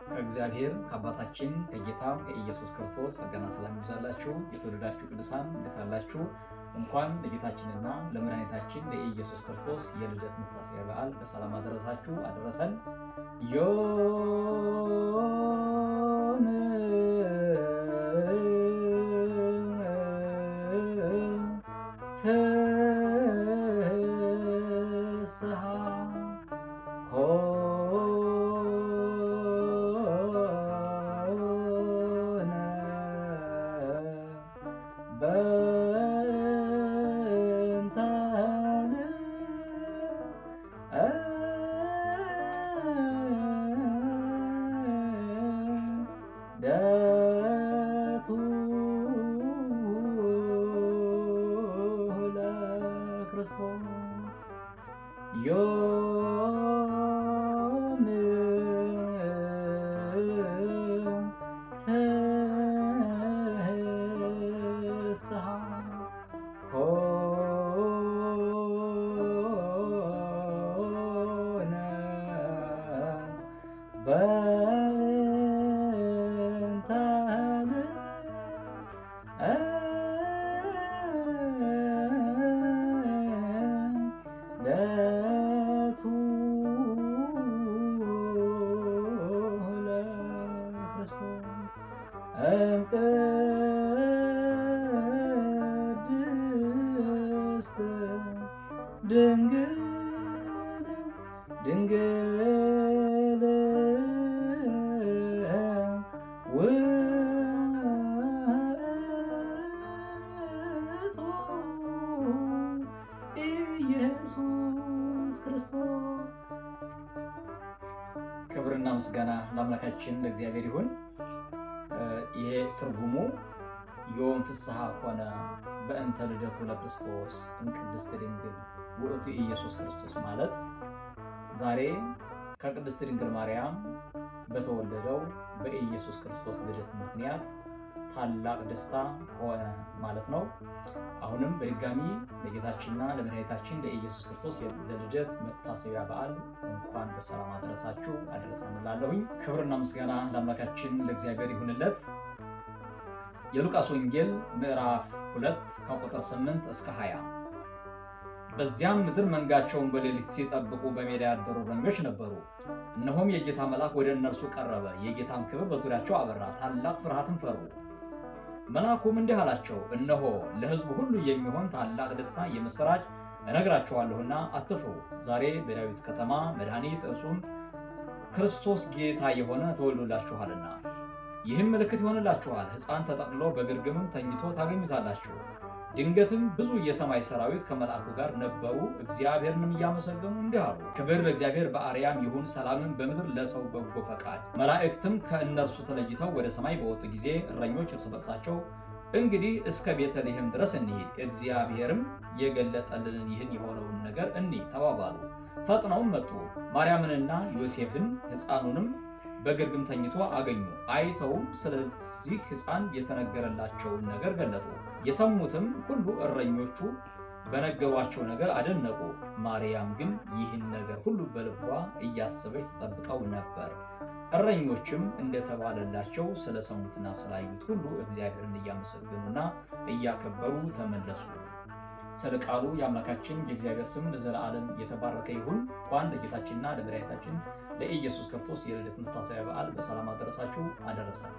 ከእግዚአብሔር ከአባታችን ከጌታ ከኢየሱስ ክርስቶስ ጸጋና ሰላም ይብዛላችሁ። የተወደዳችሁ ቅዱሳን እንዴት አላችሁ? እንኳን ለጌታችንና ለመድኃኒታችን ለኢየሱስ ክርስቶስ የልደት መታሰቢያ በዓል በሰላም አደረሳችሁ አደረሰን። ዮም ፍስሐ በእንተ ልደቱ ለክርስቶስ ዮም ፍስሐ ኮነ በእንተ ልደቱ ለክርስቶስ ድንግል ውእቱ ኢየሱስ ክርስቶስ። ክብርና ምስጋና ለአምላካችን ለእግዚአብሔር ይሁን። ይሄ ትርጉሙ ዮም ፍስሐ ኮነ በእንተ ልደቱ ለክርስቶስ እምቅድስት ድንግል ውእቱ ኢየሱስ ክርስቶስ ማለት ዛሬ ከቅድስት ድንግል ማርያም በተወለደው በኢየሱስ ክርስቶስ ልደት ምክንያት ታላቅ ደስታ ሆነ ማለት ነው። አሁንም በድጋሚ ለጌታችንና ለመድኃኒታችን ለኢየሱስ ክርስቶስ ለልደት መታሰቢያ በዓል እንኳን በሰላም አደረሳችሁ አደረሰን እላለሁኝ። ክብርና ምስጋና ለአምላካችን ለእግዚአብሔር ይሁንለት። የሉቃስ ወንጌል ምዕራፍ 2 ከቁጥር 8 እስከ 20። በዚያም ምድር መንጋቸውን በሌሊት ሲጠብቁ በሜዳ ያደሩ እረኞች ነበሩ። እነሆም የጌታ መልአክ ወደ እነርሱ ቀረበ፣ የጌታም ክብር በዙሪያቸው አበራ፣ ታላቅ ፍርሃትም ፈሩ። መልአኩም እንዲህ አላቸው፣ እነሆ ለሕዝቡ ሁሉ የሚሆን ታላቅ ደስታ የምሥራች እነግራችኋለሁና አትፍሩ። ዛሬ በዳዊት ከተማ መድኃኒት እርሱም ክርስቶስ ጌታ የሆነ ተወልዶላችኋልና። ይህም ምልክት ይሆንላችኋል፣ ሕፃን ተጠቅልሎ በግርግምም ተኝቶ ታገኙታላችሁ። ድንገትም ብዙ የሰማይ ሰራዊት ከመልአኩ ጋር ነበሩ፣ እግዚአብሔርንም እያመሰገኑ እንዲህ አሉ፣ ክብር ለእግዚአብሔር በአርያም ይሁን፣ ሰላምን በምድር ለሰው በጎ ፈቃድ። መላእክትም ከእነርሱ ተለይተው ወደ ሰማይ በወጡ ጊዜ እረኞች እርስ በርሳቸው እንግዲህ እስከ ቤተልሔም ድረስ እንሂድ፣ እግዚአብሔርም የገለጠልንን ይህን የሆነውን ነገር እንይ ተባባሉ። ፈጥነውም መጡ፣ ማርያምንና ዮሴፍን ሕፃኑንም በግርግም ተኝቶ አገኙ። አይተውም ስለዚህ ሕፃን የተነገረላቸውን ነገር ገለጡ። የሰሙትም ሁሉ እረኞቹ በነገሯቸው ነገር አደነቁ። ማርያም ግን ይህን ነገር ሁሉ በልቧ እያሰበች ተጠብቀው ነበር። እረኞችም እንደተባለላቸው ስለሰሙትና ስላዩት ሁሉ እግዚአብሔርን እያመሰገኑና እያከበሩ ተመለሱ። ስለ ቃሉ የአምላካችን የእግዚአብሔር ስም ለዘላለም የተባረከ ይሁን። እንኳን ለጌታችንና ለመድኃኒታችን ለኢየሱስ ክርስቶስ የልደት መታሰቢያ በዓል በሰላም አደረሳችሁ አደረሰን።